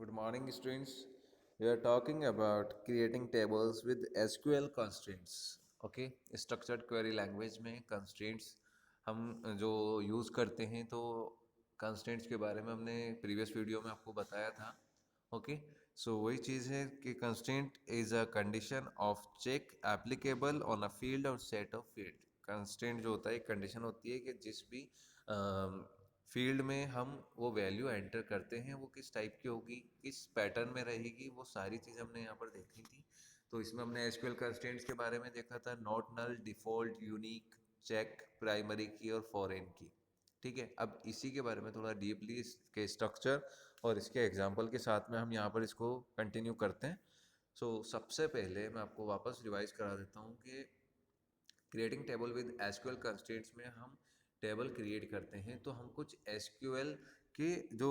Good morning, students. We are talking about creating tables with SQL constraints. Okay, structured query language में constraints हम जो use करते हैं, तो constraints के बारे में हमने प्रीवियस वीडियो में आपको बताया था. ओके, सो वही चीज़ है कि constraint is a condition of check applicable on a field और सेट ऑफ फील्ड. कंस्ट्रेंट जो होता है एक कंडीशन होती है कि जिस भी फील्ड में हम वो वैल्यू एंटर करते हैं वो किस टाइप की होगी, किस पैटर्न में रहेगी, वो सारी चीज़ हमने यहाँ पर देखी थी. तो इसमें हमने एसक्यूएल कंस्ट्रेंट्स के बारे में देखा था, not null, default, unique, check, primary key और फॉरेन की. ठीक है, अब इसी के बारे में थोड़ा डीपली इसके स्ट्रक्चर और इसके एग्जाम्पल के साथ में हम यहाँ पर इसको कंटिन्यू करते हैं. सबसे पहले मैं आपको वापस रिवाइज करा देता हूँ कि creating table with SQL constraints में हम टेबल क्रिएट करते हैं तो हम कुछ एसक्यूएल के जो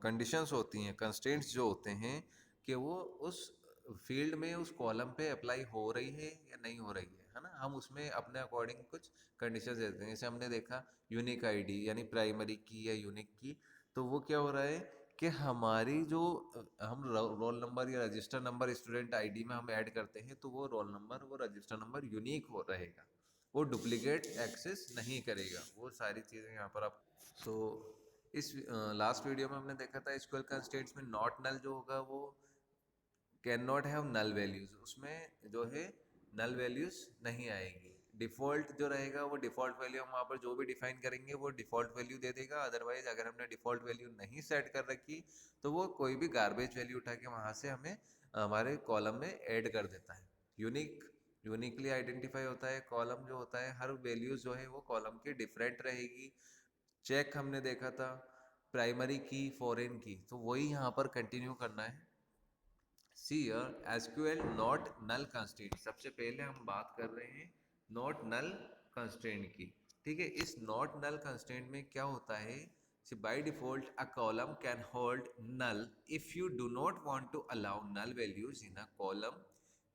कंडीशंस होती हैं, कंस्ट्रेंट्स जो होते हैं, कि वो उस फील्ड में उस कॉलम पे अप्लाई हो रही है या नहीं हो रही है ना, हम उसमें अपने अकॉर्डिंग कुछ कंडीशंस देते हैं. जैसे हमने देखा यूनिक आईडी यानी प्राइमरी की या यूनिक की, तो वो क्या हो रहा है कि हमारी जो हम रोल नंबर या रजिस्टर नंबर स्टूडेंट आईडी में हम ऐड करते हैं, तो वो रोल नंबर वो रजिस्टर नंबर यूनिक हो रहेगा, वो डुप्लीकेट एक्सेस नहीं करेगा. वो सारी चीज़ें यहाँ पर आप. तो इस लास्ट वीडियो में हमने देखा था एसक्यूएल कंस्ट्रेंट्स में नॉट नल जो होगा वो can not have null values, उसमें जो है नल वैल्यूज नहीं आएगी. डिफ़ॉल्ट जो रहेगा वो डिफ़ॉल्ट वैल्यू हम वहाँ पर जो भी डिफाइन करेंगे वो डिफ़ॉल्ट वैल्यू दे देगा. अदरवाइज अगर हमने डिफ़ॉल्ट वैल्यू नहीं सेट कर रखी तो वो कोई भी गार्बेज वैल्यू उठा के वहाँ से हमें हमारे कॉलम में ऐड कर देता है. यूनिक यूनिकली आइडेंटिफाई होता है कॉलम जो होता है, हर वैल्यूज जो है वो कॉलम की डिफरेंट रहेगी. चेक हमने देखा था, प्राइमरी की, फॉरेन की, तो वही यहाँ पर कंटिन्यू करना है. सी एसक्यूएल नॉट नल कंस्ट्रेंट. सबसे पहले हम बात कर रहे हैं नॉट नल कंस्ट्रेंट की. ठीक है, इस नॉट नल कंस्ट्रेंट में क्या होता है, by default a column can hold null if you do not want to allow null values in a column.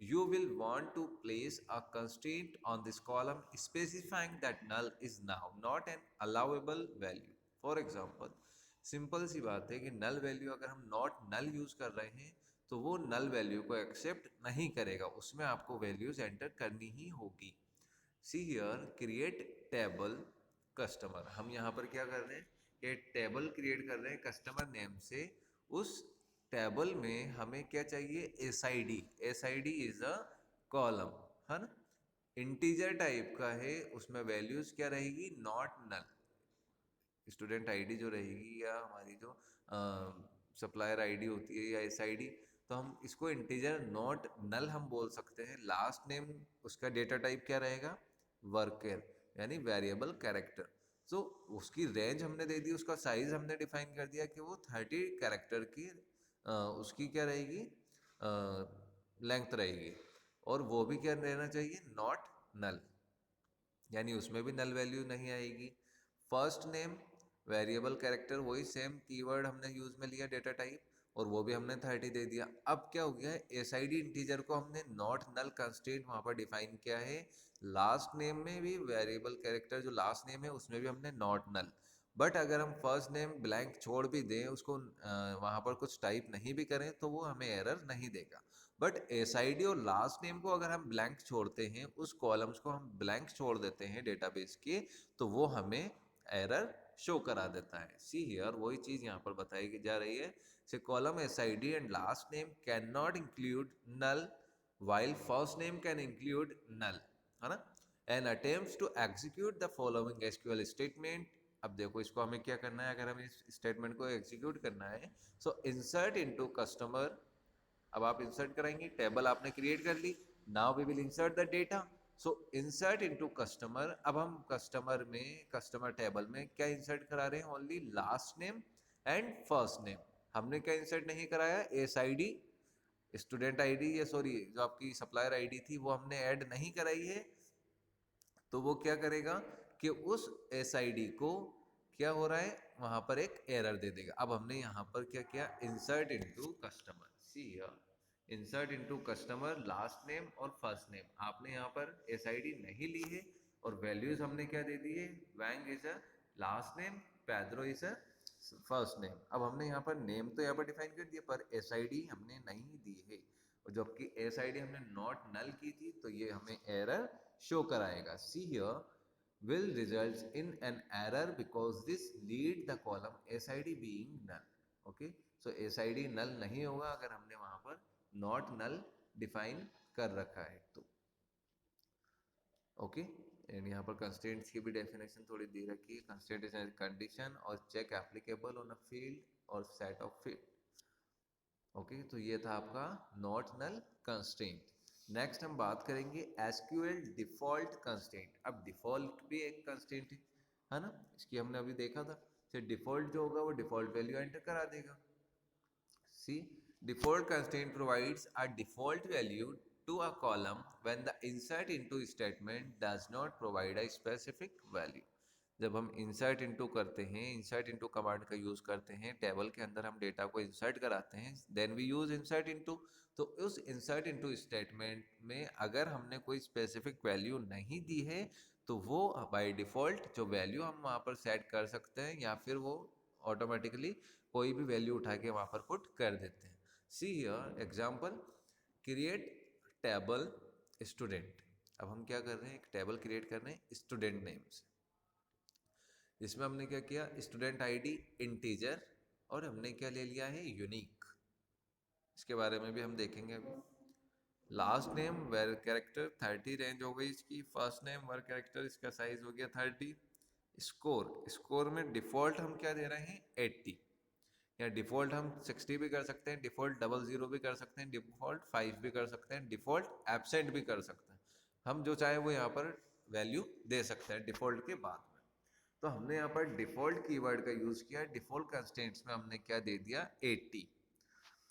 You will want to place a constraint on this column specifying that null is now not an allowable value. For example, simple सी बात है कि null value अगर हम not null use कर रहे हैं तो वो नल वैल्यू को एक्सेप्ट नहीं करेगा, उसमें आपको वैल्यूज एंटर करनी ही होगी. सी हियर क्रिएट टेबल कस्टमर. हम यहाँ पर क्या कर रहे हैं कि टेबल क्रिएट कर रहे हैं कस्टमर नेम से. उस टेबल में हमें क्या चाहिए, S I D. S I D is a column, है ना, इंटीजर टाइप का है, उसमें वैल्यूज क्या रहेगी, नॉट नल. स्टूडेंट आईडी जो रहेगी या हमारी जो सप्लायर आईडी होती है या एस आई डी, तो हम इसको इंटीजर नॉट नल हम बोल सकते हैं. लास्ट नेम उसका डेटा टाइप क्या रहेगा, वर्कर यानी वेरिएबल कैरेक्टर. सो उसकी रेंज हमने दे दी, उसका साइज हमने डिफाइन कर दिया कि वो 30 कैरेक्टर की उसकी क्या रहेगी, लेंथ रहेगी. और वो भी क्या रहना चाहिए, नॉट नल, यानी उसमें भी नल वैल्यू नहीं आएगी. फर्स्ट नेम वेरिएबल कैरेक्टर, वही सेम कीवर्ड हमने यूज में लिया डेटा टाइप, और वो भी हमने 30 दे दिया. अब क्या हो गया, एस आई डी इंटीजर को हमने नॉट नल कंस्ट्रेंट वहाँ पर डिफाइन किया है. लास्ट नेम में भी वेरिएबल कैरेक्टर जो लास्ट नेम है उसमें भी हमने नॉट नल. बट अगर हम फर्स्ट नेम ब्लैंक छोड़ भी दें, उसको वहाँ पर कुछ टाइप नहीं भी करें, तो वो हमें एरर नहीं देगा. बट एस आई डी और लास्ट नेम को अगर हम ब्लैंक छोड़ते हैं, उस कॉलम्स को हम ब्लैंक छोड़ देते हैं डेटाबेस के, तो वो हमें एरर शो करा देता है. सी हियर वही चीज यहाँ पर बताई जा रही है. से column S I D and last name can not include null while first name can include null, है ना. And attempts to execute the following SQL statement. अब देखो इसको हमें क्या करना है, अगर हमें इस स्टेटमेंट को एग्जीक्यूट करना है, सो इंसर्ट इनटू कस्टमर. अब आप इंसर्ट कराएंगे, टेबल आपने क्रिएट कर ली, now we will insert the data. So insert into customer. अब हम कस्टमर में, कस्टमर टेबल में क्या इंसर्ट करा रहे हैं, only last name and first name. हमने क्या इंसर्ट नहीं कराया, S I D, student ID या सॉरी जो आपकी सप्लायर आईडी थी वो हमने ऐड नहीं कराई है. तो वो क्या करेगा कि उस एस आई डी को क्या हो रहा है, वहां पर एक एरर दे देगा. अब हमने यहाँ पर क्या किया, insert into customer. See insert into customer, last name और फर्स्ट नेम. आपने यहाँ पर एस आई डी नहीं ली है और वैल्यूज हमने क्या दे दी है, Wang is a last name, Pedro is a first name. अब हमने यहाँ पर नेम तो यहाँ पर डिफाइन कर दिया, पर एस आई डी हमने नहीं दी है, और जबकि एस आई डी हमने नॉट नल की थी, तो ये हमें एरर शो कराएगा। See here will result in an error because this lead the column SID being null. Okay, so SID null नहीं होगा अगर हमने वहां पर not null define कर रखा है तो। ओके, एंड यहाँ पर कंस्ट्रेंट्स की भी डेफिनेशन थोड़ी दे रखी है। कंस्ट्रेंट इज ए कंडीशन और check applicable on a field और सेट ऑफ फील्ड। ओके, तो ये था आपका नॉट नल कंस्ट्रेंट। नेक्स्ट हम बात करेंगे एसक्यूएल डिफॉल्ट कंस्ट्रेंट। अब डिफॉल्ट भी एक कंस्ट्रेंट है ना, इसकी हमने अभी देखा था। तो डिफॉल्ट जो होगा वो डिफॉल्ट वैल्यू एंटर करा देगा। सी, default constraint provides a default value to a column when the insert into statement does not provide a specific value. जब हम इंसर्ट इनटू करते हैं, इंसर्ट इनटू कमांड का यूज करते हैं, टेबल के अंदर हम डेटा को इंसर्ट कराते हैं, then we use insert into. तो उस इंसर्ट इनटू स्टेटमेंट में अगर हमने कोई स्पेसिफिक वैल्यू नहीं दी है, तो वो बाय डिफॉल्ट जो वैल्यू हम वहाँ पर सेट कर सकते हैं, या फिर वो ऑटोमेटिकली कोई भी वैल्यू उठा के वहाँ पर पुट कर देते हैं। See here example, create table student. अब हम क्या कर रहे हैं, एक टेबल क्रिएट कर रहे हैं स्टूडेंट नेम से। इसमें हमने क्या किया, स्टूडेंट आईडी इंटीजर, और हमने क्या ले लिया है, यूनिक। इसके बारे में भी हम देखेंगे अभी। Last name were character 30 range हो गई इसकी। फर्स्ट नेम वर कैरेक्टर, इसका साइज हो गया 30। स्कोर, स्कोर में डिफॉल्ट हम क्या दे रहे हैं, 80, या डिफॉल्ट हम 60 भी कर सकते हैं, डिफॉल्ट 00 भी कर सकते हैं, डिफॉल्ट 5 भी कर सकते हैं, डिफॉल्ट एब्सेंट भी कर सकते हैं। हम जो चाहे वो यहाँ पर वैल्यू दे सकते हैं डिफॉल्ट के बाद में। तो हमने यहाँ पर डिफॉल्ट कीवर्ड का यूज किया। डिफॉल्ट कंस्ट्रेंट्स में हमने क्या दे दिया, 80।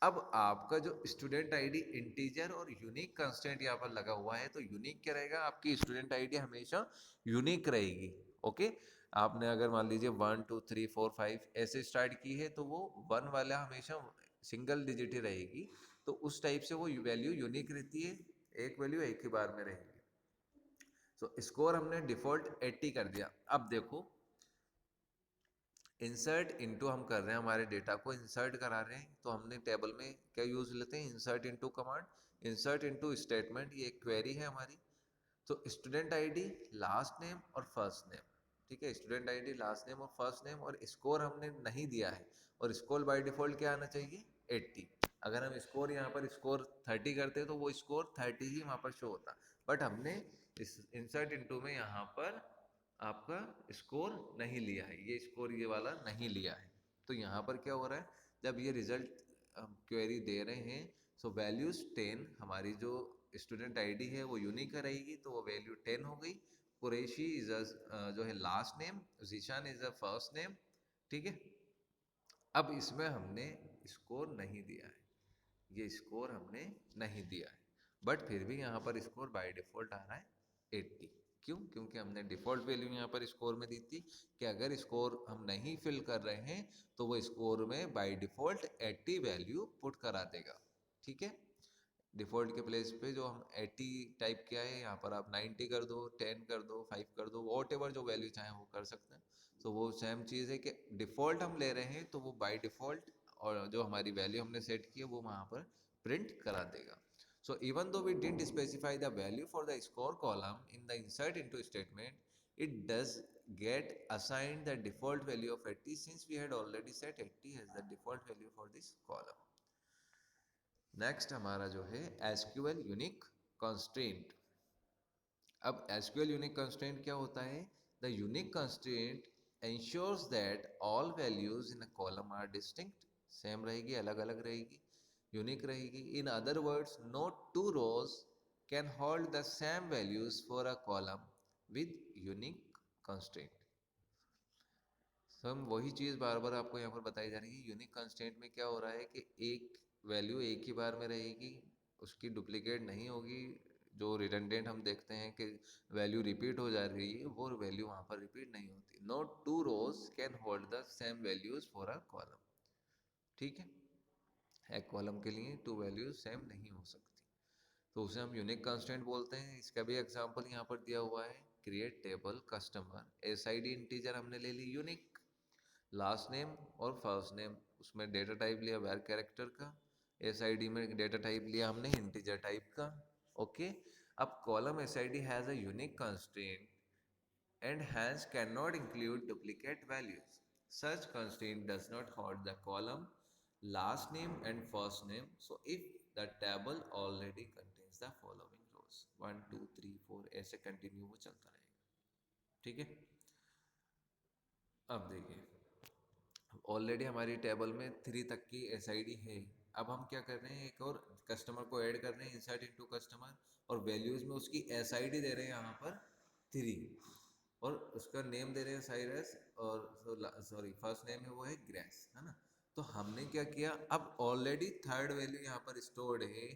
अब आपका जो स्टूडेंट आईडी इंटीजर और यूनिक कंस्टेंट यहाँ पर लगा हुआ है, तो यूनिक क्या रहेगा, आपकी स्टूडेंट आईडी हमेशा यूनिक रहेगी। ओके, आपने अगर मान लीजिए 1 2 3 4 5 ऐसे स्टार्ट की है, तो वो 1 वाला हमेशा सिंगल डिजिट ही रहेगी, तो उस टाइप से वो वैल्यू यूनिक रहती है, एक वैल्यू एक ही बार में रहेगी। तो स्कोर हमने डिफॉल्ट 80 कर दिया। अब देखो, इंसर्ट इनटू हम कर रहे हैं, हमारे डेटा को इंसर्ट करा रहे हैं, तो हमने टेबल में क्या यूज लेते हैं, insert into command. Insert into statement, ये एक क्वेरी है हमारी। तो स्टूडेंट आईडी, लास्ट नेम और फर्स्ट नेम, ठीक है, स्टूडेंट आईडी, लास्ट नेम और फर्स्ट नेम, और स्कोर हमने नहीं दिया है, और स्कोर बाय डिफॉल्ट क्या आना चाहिए, 80। अगर हम स्कोर यहाँ पर स्कोर 30 करते तो वो स्कोर 30 ही वहाँ पर शो होता, बट हमने इस इंसर्ट इनटू में यहाँ पर आपका स्कोर नहीं लिया है, ये स्कोर ये वाला नहीं लिया है। तो यहाँ पर क्या हो रहा है, जब ये रिजल्ट क्वेरी दे रहे हैं, सो वैल्यूज 10, हमारी जो स्टूडेंट आईडी है वो यूनिक रहेगी, तो वो वैल्यू 10 हो गई। कुरैशी इज जो है last name, Zeeshan is a first name, ठीक है। अब इसमें हमने स्कोर नहीं दिया है, ये स्कोर हमने नहीं दिया है, बट फिर भी यहाँ पर स्कोर बाय डिफॉल्ट आ रहा है 80। क्यों, क्योंकि हमने डिफॉल्ट वैल्यू यहाँ पर स्कोर में दी थी कि अगर स्कोर हम नहीं फिल कर रहे हैं, तो वो स्कोर में बाय डिफॉल्ट 80 वैल्यू पुट करा देगा, ठीक है। डिफ़ॉल्ट के प्लेस पे जो हम 80 टाइप किया है, यहाँ पर आप 90 कर दो, 10 कर दो, 5 कर दो, वॉट एवर जो वैल्यू चाहें वो कर सकते हैं। तो वो सेम चीज़ है कि डिफ़ॉल्ट हम ले रहे हैं, तो वो बाय डिफ़ॉल्ट और जो हमारी वैल्यू हमने सेट की है वो वहाँ पर प्रिंट करा देगा। So even though we didn't specify the value for the score column in the insert into statement, it does get assigned the default value of 80 since we had already set 80 as the default value for this column. Next हमारा जो है SQL unique constraint. अब SQL unique constraint क्या होता है, the unique constraint ensures that all values in a column are distinct, same रहेगी, अलग अलग रहेगी, यूनिक रहेगी। In other words, no two rows can hold the same values for a column with unique constraint। हम वही चीज़ बार बार आपको यहाँ पर बताई जा रही है। यूनिक कंस्ट्रेंट में क्या हो रहा है कि एक वैल्यू एक ही बार में रहेगी, उसकी डुप्लीकेट नहीं होगी। जो रिडंडेंट हम देखते हैं कि वैल्यू रिपीट हो जा रही है, वो वैल्यू वहाँ पर रिपीट नहीं होती। No two rows can hold the same values for a column, ठीक है। एक कॉलम के लिए टू वैल्यूज सेम नहीं हो सकती, तो उसे हम यूनिक कंस्ट्रेंट बोलते हैं। इसका भी एग्जांपल यहाँ पर दिया हुआ है, create table customer, S I D integer हमने ले ली यूनिक, लास्ट नेम और फर्स्ट नेम, उसमें डेटा टाइप लिया var कैरेक्टर का, SID में डेटा टाइप लिया हमने इंटीजर टाइप का। ओके, अब column SID has a unique constraint and hence cannot include duplicate values. Such constraint does not hold the column last name and first name. So if the table already contains the following rows 1 2 3 4 ऐसे continue वो चलता रहेगा। ठीक है, अब देखिए already हमारी table में 3 तक की SID है। अब हम क्या कर रहे हैं, एक और कस्टमर को ऐड कर रहे हैं इंसर्ट इनटू कस्टमर, और वैल्यूज में उसकी SID दे रहे हैं यहाँ पर 3, और उसका नेम दे रहे हैं साइरस, और सॉरी फर्स्ट नेम है वो है ग्रेस, है ना। तो हमने क्या किया, अब ऑलरेडी थर्ड वैल्यू यहाँ पर स्टोर्ड है,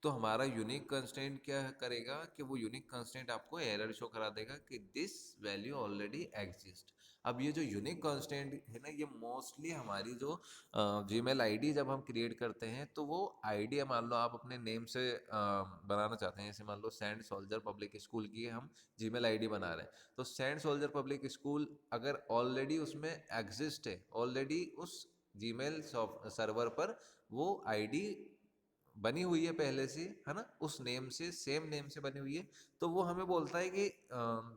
तो हमारा यूनिक कंस्ट्रेंट क्या करेगा कि वो यूनिक कंस्ट्रेंट आपको एरर शो करा देगा कि दिस वैल्यू ऑलरेडी एग्जिस्ट। अब ये जो यूनिक कंस्ट्रेंट है ना, ये मोस्टली हमारी जो जीमेल आईडी जब हम क्रिएट करते हैं, तो वो आईडी मान लो आप अपने नेम से बनाना चाहते हैं, जैसे मान लो सेंट सोल्जर पब्लिक स्कूल की हम जीमेल आईडी बना रहे हैं, तो सेंट सोल्जर पब्लिक स्कूल अगर ऑलरेडी उसमें एग्जिस्ट है, ऑलरेडी उस जीमेल सर्वर पर वो आईडी बनी हुई है पहले से, है ना, उस नेम से, सेम नेम से बनी हुई है, तो वो हमें बोलता है कि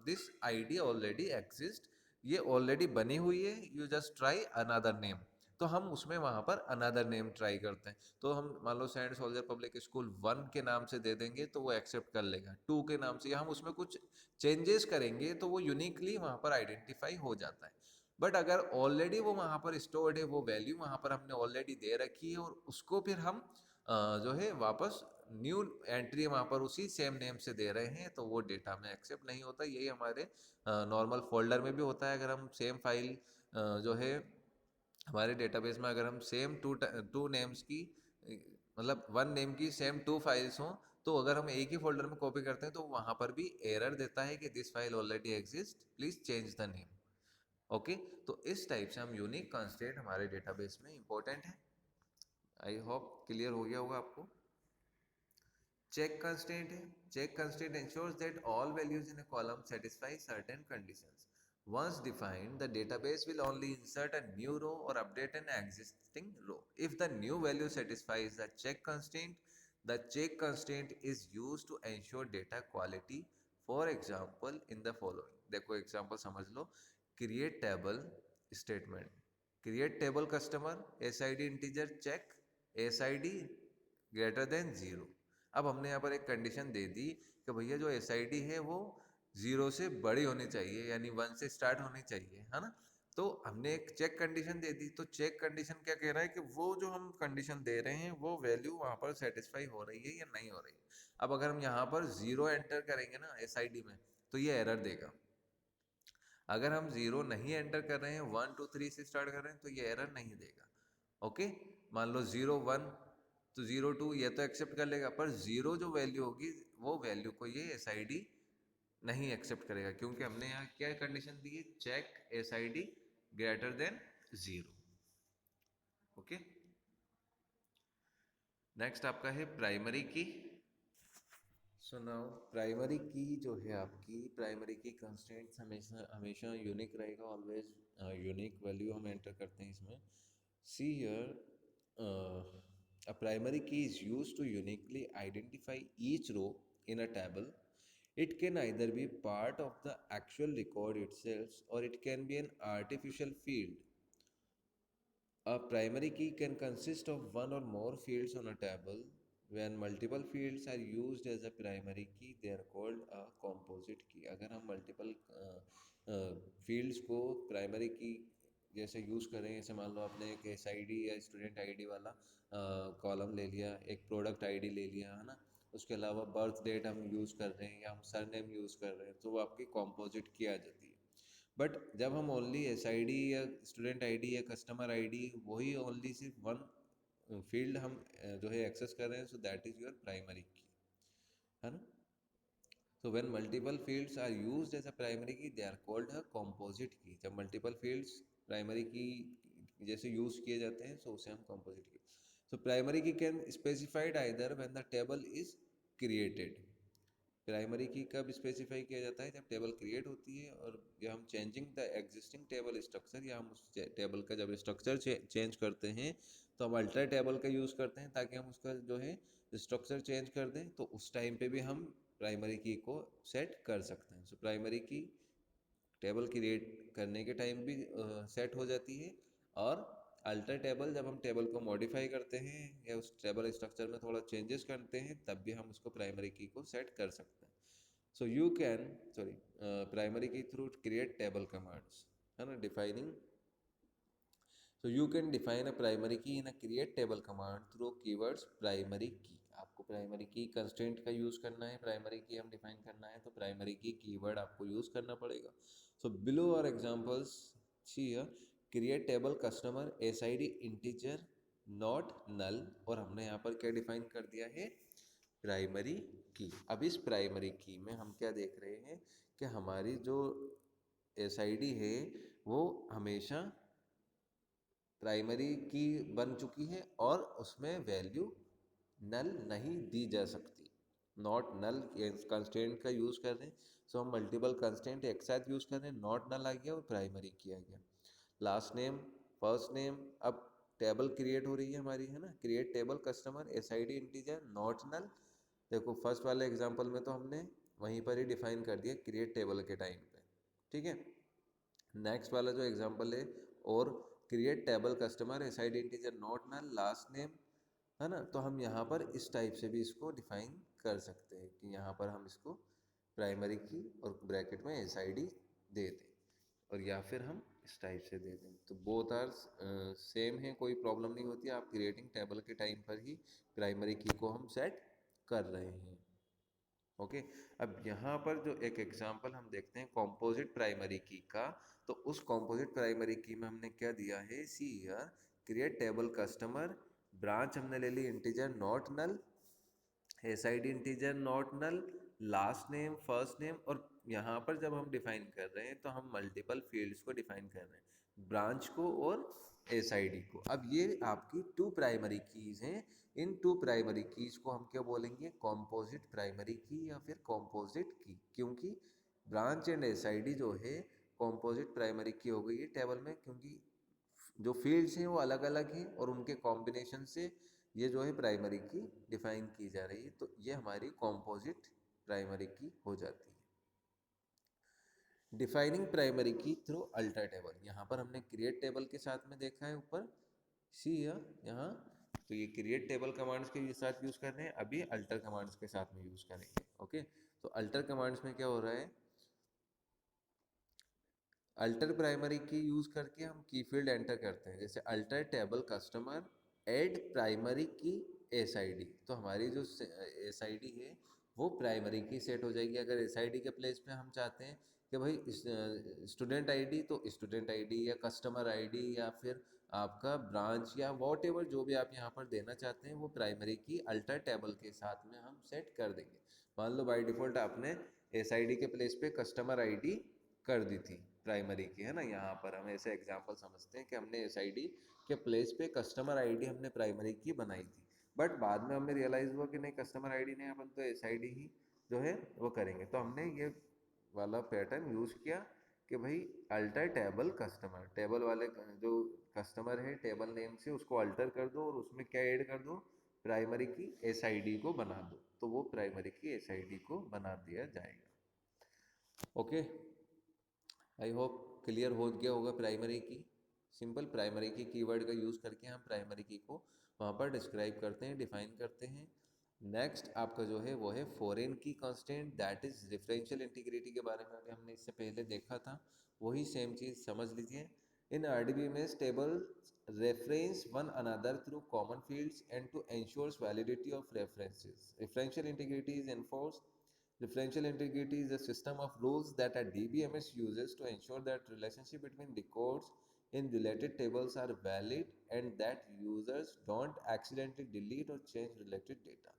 दिस आईडी ऑलरेडी एग्जिस्ट, ये ऑलरेडी बनी हुई है, you just try another name. तो हम उसमें वहां पर अनदर नेम ट्राई करते हैं, तो हम मान लो सेंट सोल्जर पब्लिक स्कूल 1 के नाम से दे देंगे तो वो एक्सेप्ट कर लेगा, 2 के नाम से, या हम उसमें कुछ चेंजेस करेंगे तो वो यूनिकली वहां पर आइडेंटिफाई हो जाता है। बट अगर ऑलरेडी वो वहां पर स्टोर्ड है, वो वैल्यू वहां पर हमने ऑलरेडी दे रखी है, और उसको फिर हम जो है वापस न्यू एंट्री वहाँ पर उसी सेम नेम से दे रहे हैं, तो वो डेटा में एक्सेप्ट नहीं होता। यही हमारे नॉर्मल फोल्डर में भी होता है, अगर हम सेम फाइल जो है हमारे डेटाबेस में, अगर हम सेम टू नेम्स की मतलब 1 नेम की सेम 2 फाइल्स हों, तो अगर हम एक ही फोल्डर में कॉपी करते हैं तो वहाँ पर भी एरर देता है कि this file already exist, please change the name. Okay, तो इस टाइप से हम यूनिक कंस्ट्रेंट हमारे डेटाबेस में इंपॉर्टेंट है। आई होप क्लियर हो गया होगा आपको। चेक कंस्ट्रेंट है, check constraint ensures that all values in a column satisfy certain conditions. Once defined, the database will only insert a new row or update an existing row. If the new value satisfies the check constraint is used to ensure data quality. For example, in the following, देखो example समझ लो। Create table statement, create table customer SID integer check SID greater than 0। अब हमने यहाँ पर एक condition दे दी कि भैया जो SID है वो 0 से बड़ी होनी चाहिए, यानी 1 से स्टार्ट होनी चाहिए, है ना। तो हमने एक चेक कंडीशन दे दी, तो चेक कंडीशन क्या कह रहा है कि वो जो हम कंडीशन दे रहे हैं वो वैल्यू वहाँ पर सेटिस्फाई हो रही है या नहीं हो रही है। अब अगर हम यहाँ पर 0 एंटर करेंगे ना SID में, तो ये एरर देगा। अगर हम 0 नहीं एंटर कर रहे हैं, 1 2 3 से स्टार्ट कर रहे हैं, तो ये एरर नहीं देगा। ओके, मान लो 0 1, तो 0 2 ये तो एक्सेप्ट कर लेगा, पर 0 जो वैल्यू होगी वो वैल्यू को ये SID नहीं एक्सेप्ट करेगा, क्योंकि हमने यहाँ क्या कंडीशन दी है, check SID greater than 0। Okay, next आपका है प्राइमरी की। सो नाउ प्राइमरी की जो है आपकी, प्राइमरी की कंस्ट्रेंट्स हमेशा हमेशा यूनिक रहेगा, ऑलवेज यूनिक वैल्यू हम एंटर करते हैं इसमें। See here a primary key is used to uniquely identify each row in a table. It can either be part of the actual record itself or it can be an artificial field. A primary key can consist of one or more fields on a table. When multiple fields are used as a primary key, they are called a composite key. अगर हम multiple fields को primary key जैसे use करें, जैसे मान लो आपने एक SID या स्टूडेंट आईडी वाला कॉलम ले लिया, एक प्रोडक्ट आईडी ले लिया, है ना, उसके अलावा बर्थ डेट हम यूज़ कर रहे हैं या हम सरनेम यूज़ कर रहे हैं, तो वो आपकी कॉम्पोजिट की आ जाती है। बट जब हम ओनली SID या स्टूडेंट आईडी या कस्टमर आईडी, वही ओनली सिर्फ वन फील्ड हम जो है एक्सेस कर रहे हैं, so that is your primary key, है ना। So when multiple fields are used as a primary key, they are called a composite key. जब मल्टीपल फील्ड्स प्राइमरी की जैसे यूज किए जाते हैं, सो उसे हम कंपोजिट की। सो प्राइमरी की can specified either when the table is created, primary की कब स्पेसिफाई किया जाता है, जब टेबल क्रिएट होती है और या हम changing the existing table structure, या हम उस टेबल का जब स्ट्रक्चर चेंज करते हैं तो हम अल्टर टेबल का यूज़ करते हैं ताकि हम उसका जो है स्ट्रक्चर चेंज कर दें, तो उस टाइम पे भी हम प्राइमरी की को सेट कर सकते हैं। सो प्राइमरी की टेबल क्रिएट करने के टाइम भी सेट हो जाती है, और अल्टर टेबल जब हम टेबल को मॉडिफाई करते हैं या उस टेबल स्ट्रक्चर में थोड़ा चेंजेस करते हैं तब भी हम उसको प्राइमरी की को सेट कर सकते हैं। So you can sorry primary की थ्रू क्रिएट टेबल कमांड्स, है ना, defining. So you can define a primary key in a create table command through keywords primary key। आपको प्राइमरी की कंस्ट्रेंट का यूज़ करना है, प्राइमरी की हम डिफाइन करना है तो प्राइमरी की कीवर्ड आपको यूज़ करना पड़ेगा। So below are examples, see here, create table customer SID integer not null, और हमने यहाँ पर क्या डिफाइन कर दिया है, प्राइमरी की। अब इस प्राइमरी की में हम क्या देख रहे हैं कि हमारी जो एसआईडी है वो हमेशा प्राइमरी की बन चुकी है और उसमें वैल्यू नल नहीं दी जा सकती। नॉट नल कंस्टेंट का यूज़ कर रहे हैं, सो हम मल्टीपल कंस्टेंट एक साथ यूज़ कर रहे हैं, नॉट नल आ गया और प्राइमरी किया गया। लास्ट नेम, फर्स्ट नेम, अब टेबल क्रिएट हो रही है हमारी, है ना, create table customer SID integer not null. देखो फर्स्ट वाले एग्जांपल में तो हमने वहीं पर ही डिफाइन कर दिया क्रिएट टेबल के टाइम पे, ठीक है। नेक्स्ट वाला जो एग्जांपल है, और create table customer SID integer not null last name, है ना, तो हम यहाँ पर इस टाइप से भी इसको डिफाइन कर सकते हैं कि यहाँ पर हम इसको प्राइमरी की और ब्रैकेट में एसआईडी दे दें, और या फिर हम इस टाइप से दे दें, तो बोथ आर सेम है, कोई प्रॉब्लम नहीं होती। आप क्रिएटिंग टेबल के टाइम पर ही प्राइमरी की को हम सेट कर रहे हैं। ओके, अब यहाँ पर जो एक एग्जांपल हम देखते हैं कॉम्पोजिट प्राइमरी की का, तो उस कॉम्पोजिट प्राइमरी की में हमने क्या दिया है, see here, create table customer, branch हमने ले ली integer not null, SID integer not null, last name, first name, और यहाँ पर जब हम डिफाइन कर रहे हैं तो हम मल्टीपल फील्ड्स को डिफाइन कर रहे हैं, ब्रांच को और एसआईडी को। अब ये आपकी टू प्राइमरी कीज हैं, इन टू प्राइमरी कीज को हम क्या बोलेंगे, कॉम्पोजिट प्राइमरी की या फिर कॉम्पोजिट की, क्योंकि ब्रांच एंड एसआईडी जो है कॉम्पोजिट प्राइमरी की हो गई है टेबल में, क्योंकि जो फील्ड्स हैं वो अलग अलग हैं और उनके कॉम्बिनेशन से ये जो है प्राइमरी की डिफाइन की जा रही है, तो ये हमारी कॉम्पोजिट प्राइमरी की हो जाती है। डिफाइनिंग प्राइमरी की थ्रू अल्टर टेबल, यहाँ पर हमने क्रिएट टेबल के साथ में देखा है ऊपर, सी यहाँ, तो ये क्रिएट टेबल कमांड्स के साथ यूज कर रहे हैं, अभी अल्टर कमांड्स के साथ में यूज करेंगे। ओके, तो अल्टर कमांड्स में क्या हो रहा है, अल्टर प्राइमरी की यूज करके हम की फील्ड एंटर करते हैं, जैसे alter table customer add primary की एसआईडी, तो हमारी जो एसआईडी है वो प्राइमरी की सेट हो जाएगी। अगर एसआईडी के प्लेस पे हम चाहते हैं कि भाई स्टूडेंट आईडी, तो स्टूडेंट आईडी या कस्टमर आईडी या फिर आपका ब्रांच या वॉट एवर जो भी आप यहाँ पर देना चाहते हैं वो प्राइमरी की अल्टर टेबल के साथ में हम सेट कर देंगे। मान लो बाय डिफॉल्ट आपने एसआईडी के प्लेस पे कस्टमर आईडी कर दी थी प्राइमरी की, है ना, यहाँ पर हम ऐसे एग्जांपल समझते हैं कि हमने एसआईडी के प्लेस पे कस्टमर आईडी हमने प्राइमरी की बनाई थी, बट बाद में हमें रियलाइज हुआ कि नहीं कस्टमर आईडी नहीं, अपन तो एसआईडी ही जो है वो करेंगे, तो हमने ये वाला पैटर्न यूज किया कि भाई अल्टर टेबल कस्टमर, टेबल वाले जो कस्टमर है टेबल नेम से उसको अल्टर कर दो और उसमें क्या ऐड कर दो, प्राइमरी की एसआईडी को बना दो, तो वो प्राइमरी की एसआईडी को बना दिया जाएगा। ओके, आई होप क्लियर हो गया होगा प्राइमरी की। सिंपल प्राइमरी की कीवर्ड का यूज़ करके हम प्राइमरी की को वहाँ पर डिस्क्राइब करते हैं, डिफाइन करते हैं। नेक्स्ट आपका जो है वो है फॉरेन की constant, that is differential integrity के बारे में अभी हमने इससे पहले देखा था, वही सेम चीज़ समझ लीजिए। इन RDBMS table reference one another through common fields and to ensures validity of references. Differential integrity is enforced. Differential integrity is a system of rules that a DBMS uses to ensure that relationship between records in related tables are valid and that users don't accidentally delete or change related data.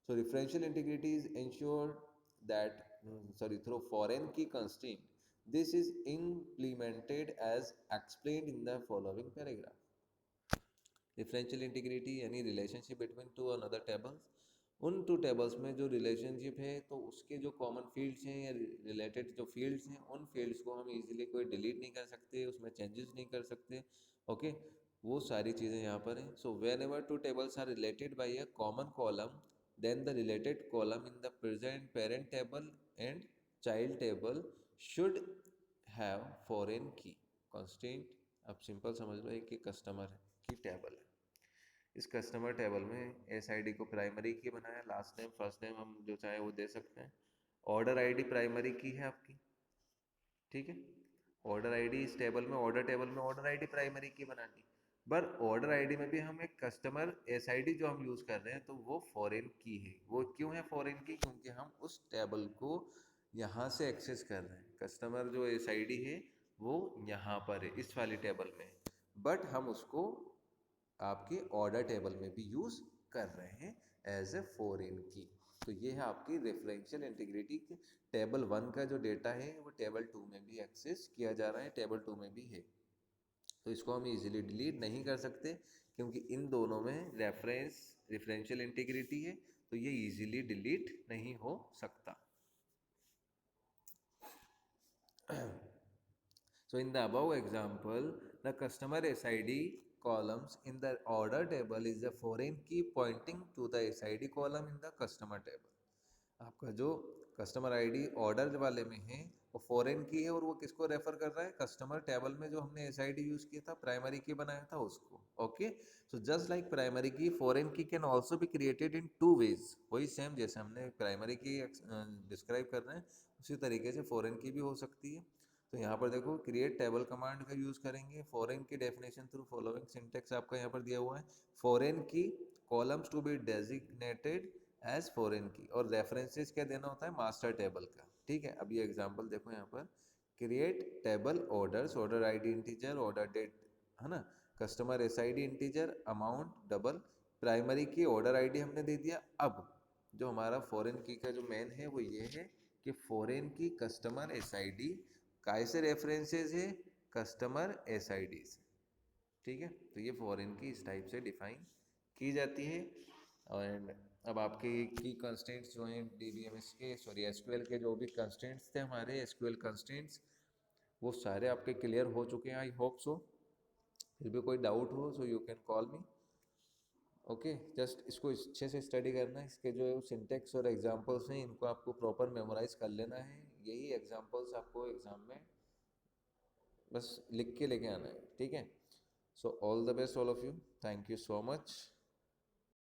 So differential integrity is ensured that through foreign key constraint. This is implemented as explained in the following paragraph. Differential integrity यानी relationship between two another tables, उन two tables में जो relationship है तो उसके जो common fields हैं या रिलेटेड जो फील्ड्स हैं उन फील्ड्स को हम इजीली कोई डिलीट नहीं कर सकते, उसमें चेंजेस नहीं कर सकते। ओके, वो सारी चीज़ें यहाँ पर हैं। So whenever two tables are related by a common column, then the related column in the present parent table and child table should have foreign key constraint। अब सिंपल समझ लो एक कस्टमर की टेबल है, इस customer table में S I D को primary की बनाया, लास्ट नेम फर्स्ट नेम हम जो चाहे वो दे सकते हैं। ऑर्डर आईडी प्राइमरी की है आपकी, ठीक है। ऑर्डर आईडी इस टेबल में, ऑर्डर टेबल में ऑर्डर आईडी प्राइमरी की बनानी, पर ऑर्डर आईडी में भी हम एक कस्टमर एस आई डी जो हम यूज़ कर रहे हैं तो वो फॉरेन की है। वो क्यों है फॉरेन की? क्योंकि हम उस टेबल को यहाँ से एक्सेस कर रहे हैं। कस्टमर जो एस आई डी है वो यहाँ पर है इस वाली टेबल में, बट हम उसको आपके ऑर्डर टेबल में भी यूज़ कर रहे हैं एज ए फॉरेन की। तो ये है आपकी रेफरेंशियल इंटीग्रिटी। टेबल 1 का जो डेटा है वो टेबल 2 में भी एक्सेस किया जा रहा है, टेबल 2 में भी है। तो इसको हम इजीली डिलीट नहीं कर सकते क्योंकि इन दोनों में रेफरेंशियल इंटीग्रिटी है, तो ये इजीली डिलीट नहीं हो सकता। So in the above example, the customer SID columns in the order table is a foreign key pointing to the SID column in the customer table। आपका जो कस्टमर आईडी ऑर्डर वाले में है वो foreign की है और वो किसको रेफर कर रहा है? कस्टमर टेबल में जो हमने एसआईडी यूज किया था, प्राइमरी की बनाया था उसको। Okay, so just like primary key, foreign key can also be created in two ways. वही सेम जैसे हमने प्राइमरी की डिस्क्राइब कर रहे हैं उसी तरीके से फॉरेन की भी हो सकती है। तो यहाँ पर देखो, क्रिएट टेबल कमांड का यूज करेंगे। Foreign key definition through following syntax आपका यहाँ पर दिया हुआ है। Foreign key columns to be designated as foreign key, और रेफरेंसेस क्या देना होता है? मास्टर टेबल का। ठीक है, अब ये एग्जांपल देखो यहाँ पर, create table orders, order ID integer, order date, है ना, customer SID integer, amount double, primary key order ID हमने दे दिया। अब जो हमारा फॉरेन की का जो मेन है वो ये है कि फॉरेन की कस्टमर एसआईडी कैसे रेफरेंसेस है? कस्टमर एसआईडी से। ठीक है, तो ये फॉरेन की इस टाइप से डिफाइन की जाती है। एंड अब आपके की कंस्ट्रेंट्स जो हैं डीबीएमएस के, सॉरी एसक्यूएल के जो भी कंस्ट्रेंट्स थे हमारे एसक्यूएल कंस्ट्रेंट्स, वो सारे आपके क्लियर हो चुके हैं, आई होप सो। फिर भी कोई डाउट हो so you can call me. Okay, just इसको अच्छे से स्टडी करना है, इसके जो सिंटेक्स और एग्जांपल्स हैं इनको आपको प्रॉपर मेमोराइज कर लेना है। यही एग्जांपल्स आपको एग्जाम में बस लिख के लेके आना है, ठीक है। So all the best all of you, thank you so much.